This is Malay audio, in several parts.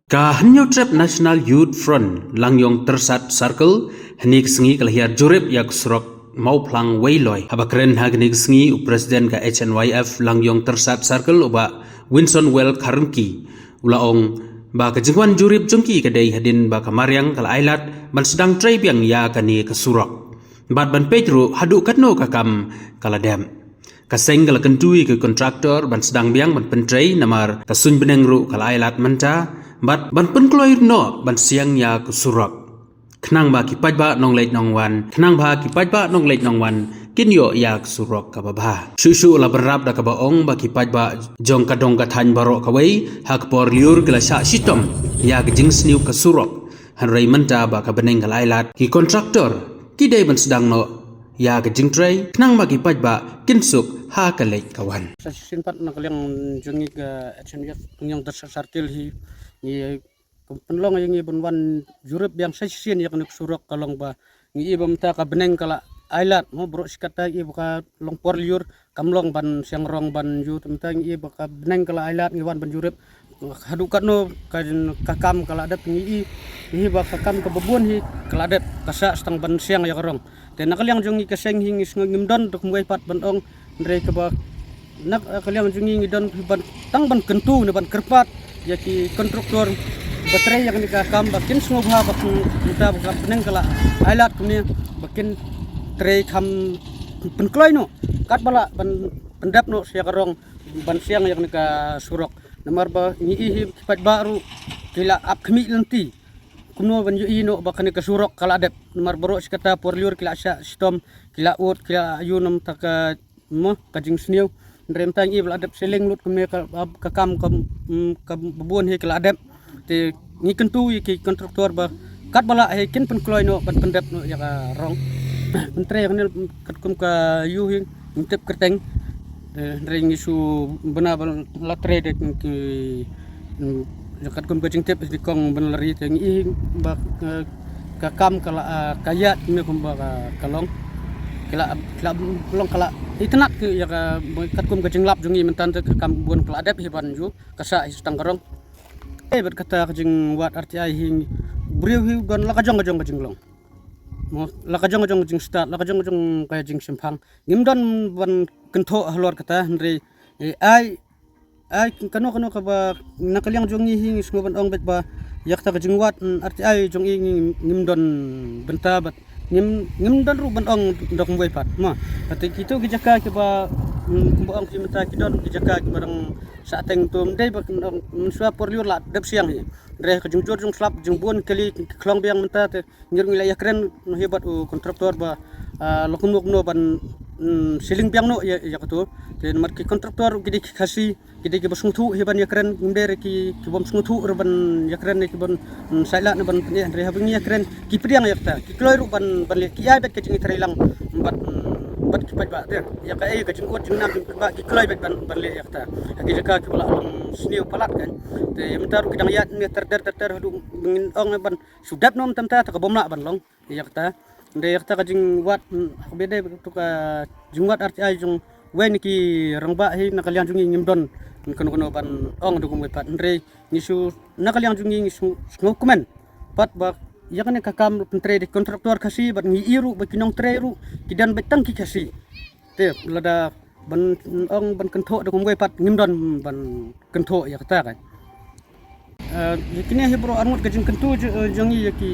Kahanyo Trap National Youth Front Langyong Tersat Circle Henik Sengi Kalhiar Jurip Yak Surok Mau Plang Wailoy Habakren Hagnik Sengi Presiden ka HNYF Langyong Tersat Circle Uba Winston Well Karunki Ulaong ba kajingwan jurip jengki kadai hadin ba kamaryang kala ailat ban sedang tray biang ya kani kesurok bat ban Pedro hadu katno kakam kala dem kaseng kala kentui ke kontraktor ban sedang biang ban pentray namar kasun benengru kala ailat menta bat ban penkloir no ban siang ya kesurok kenang ba kipaj ba nong leit nong wan kenang ba kipaj ba nong leit nong wan kinyo ya kesurok kababa susu la berap da kabaong ba kipaj ba jong kadong kathan barok kawai hak por liur kala sya sitom ya gejing sniu kesurok hanrei menta ba kabeneng kala ailat ki kontraktor kidai ban sedang no ya gejing tray kenang ba kipaj ba kinsuk ha kaleit kawan sa sinpat na kalyang jungi ka HNF yang tersartil hi ni penlong yang ibon wan jurip yang sesien yang nuk surok kalong ba ngi ibam ta ka beneng kala ailat mo bro sikata i baka long por liur kamlong ban siang rong ban ju tentang i baka beneng kala ailat ngi wan ban jurip hadu katno kakam kala adat ngi i baka kam ka babon hi kala adat kasa stang ban siang ya rong te nakalyang jungi ka seng hing ngimdon tuk muai pat ban ong ndre ka ba nak kalyang jungi ngidon ban tang ban kentu ne ban kerpat yaki kontraktor baterai yang dikakam bakin semua bakin kita beneng kala ailat kumni bakin tray kam penkloi no kat bala ban pendap no sia karong ban siang yang nika surok namar ba ngi kipat baru kila ap kemi lenti kumno ban yu ino bakan nika surok kala adep namar boro sikata porliur kila sya stom kila ut kila ayunam taka mo kajing sniu ndrem tang i bala adep seling lut kumne ka kam ka babon he kala adep te ni kentu ki kontraktor ba kat bala he kin penkloi no ban pendep no ya ka rong mentre yang kat kum ka yu hing ngtep kerteng ndre ngi su bana bal latre de ki kat kum ka jingtep di kong ban lari te ngi ba ka kam kala kayat me kum ba kalong kala belum kala itenat ke ya kat kum kajing lap jungi mentan te kam buan kala adep hiban ju kasa istang karong berkata kajing wat RTI hing beriu hi don lakajong kajing long mo lakajong kajing start lakajong kajing simpang ngimdon ban kentho halor kata ndre ai kano ka ba nakalyang jungi hing isngoban ong bet ba yakta kajing wat RTI jungi ngimdon benta bat ngimdon ru ban ong dok muai pat ma ati kitu kijaka ke ba ong kimta kidon kijaka barang sateng tum dei ba mensua por liur la dep siang hi re ka jungjor jung slap jungbon kali klong biang menta te ngir ngila yakren no hebat kontraktor ba lokno ban siling biang no ya katu te mar ki kontraktor gidi khasi gidi ke basung thu heban yakren ngder ki bom sung thu ban yakren ki ban saila ne ban ne re habing yakren ki priang yakta ki kloi ru ban le ki ai bet ke jingi threilang bat ki pat ba te ya ka ai ka jingkot jingnam ba ki kloi bet ban le yakta ki jaka ki bala sniu palat kan te yamtar ki dang yat ne ter hadu ngin ong ban sudap nom tamta ta ka bomla ban long yakta nde yakta ka jing wat bede tu ka jingwat RTI jung wen ki rangba hi nakalian jungi ngimdon kono ban ong du kumwe pat ndre nisu nakalian jungi nisu ngokumen pat ba yakane kakam pentre di kontraktor kasi bat ngi iru ba kinong treru kidan betang ki kasi te lada ban ong ban kentho du kumwe pat ngimdon ban kentho yakta kan kini hebro armut kajing kentu jungi yaki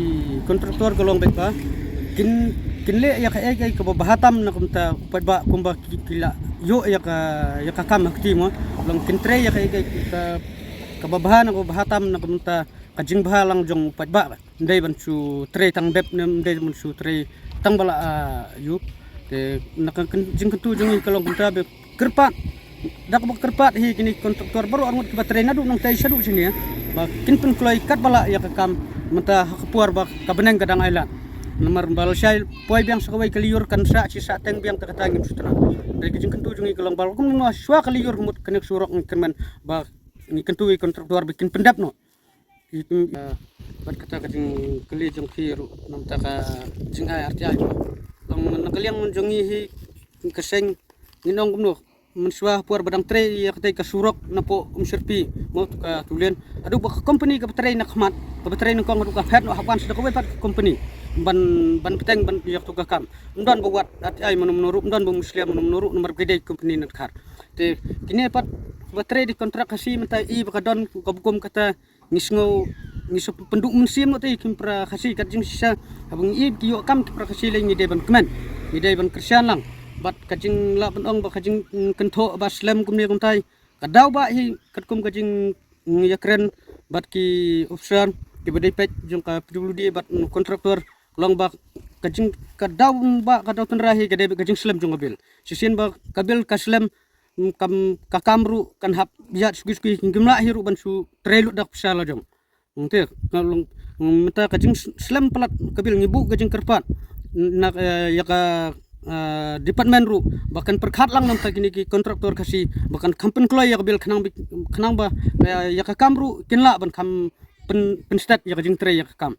kontraktor golong bet ba kinle ya ka bahatam na kumta padba kumba kila yo ya ka kam hakti mo long kintre ya ka babahan ko bahatam na kumta kajing bahalang jong padba ndai ban su tre tang dep ndai ban su tre tang bala yu te nak jing ketu jong kalong kumta be kerpat dak ba kerpat hi kini kontraktor baru armut ka tre na du nang tai sadu sini ya ba kin pen kloi kat bala ya ka kam menta hakuar ba ka beneng kadang ailat nomor bal syai poi biang sakawai kaliur kan sa si sa teng biang takatangim sutra dari kejing kentu jungi kelong bal kum no swa kaliur mut kenek surok kemen ba ni kentu kontraktor bikin pendap no itu bat kata kejing keli jong kiru nam taka jing ai RTI long nakaliang jungi hi keseng nginong kum no mensua puar badang tre ya ketai ka surok na po umserpi mo ka tulen adu ba company ka tre na khmat ka tre na kong adu ka phet no hapan sida ko pat company ban peteng ban yak tu ka kam undan buat at ai menurut undan bu muslim menurut nomor gede company na khar te kini pat ba tre di kontrak kasi mentai I ba don ka bukum kata ngisngo ngiso penduk musim no te kimpra kasi kat jing sisa abung I kiyo kam pra kasi le ni de ban kemen ni de ban kristian lang bat kajing la benong ba kajing kentho ba slam kumni kumtai kadau ba hi katkum kajing yakren bat ki option ki badai pet jong ka PWD bat kontraktor long ba kajing kadau ba kadau tenrahi kadai kajing slam jong bil sisien ba kabil ka slam kam ka kamru kan hap biat sugis ngimla hiru ban su trelu dak sala jong ngte kalong meta kajing slam pelat kabil ngibu kajing kerpat nak yaka department ru bahkan perkhat lang nam tagini ki kontraktor kasi bahkan kampen kloy ya bil khanang ba ya ka kamru kinla ban kam pen stat ya jing tre ya kam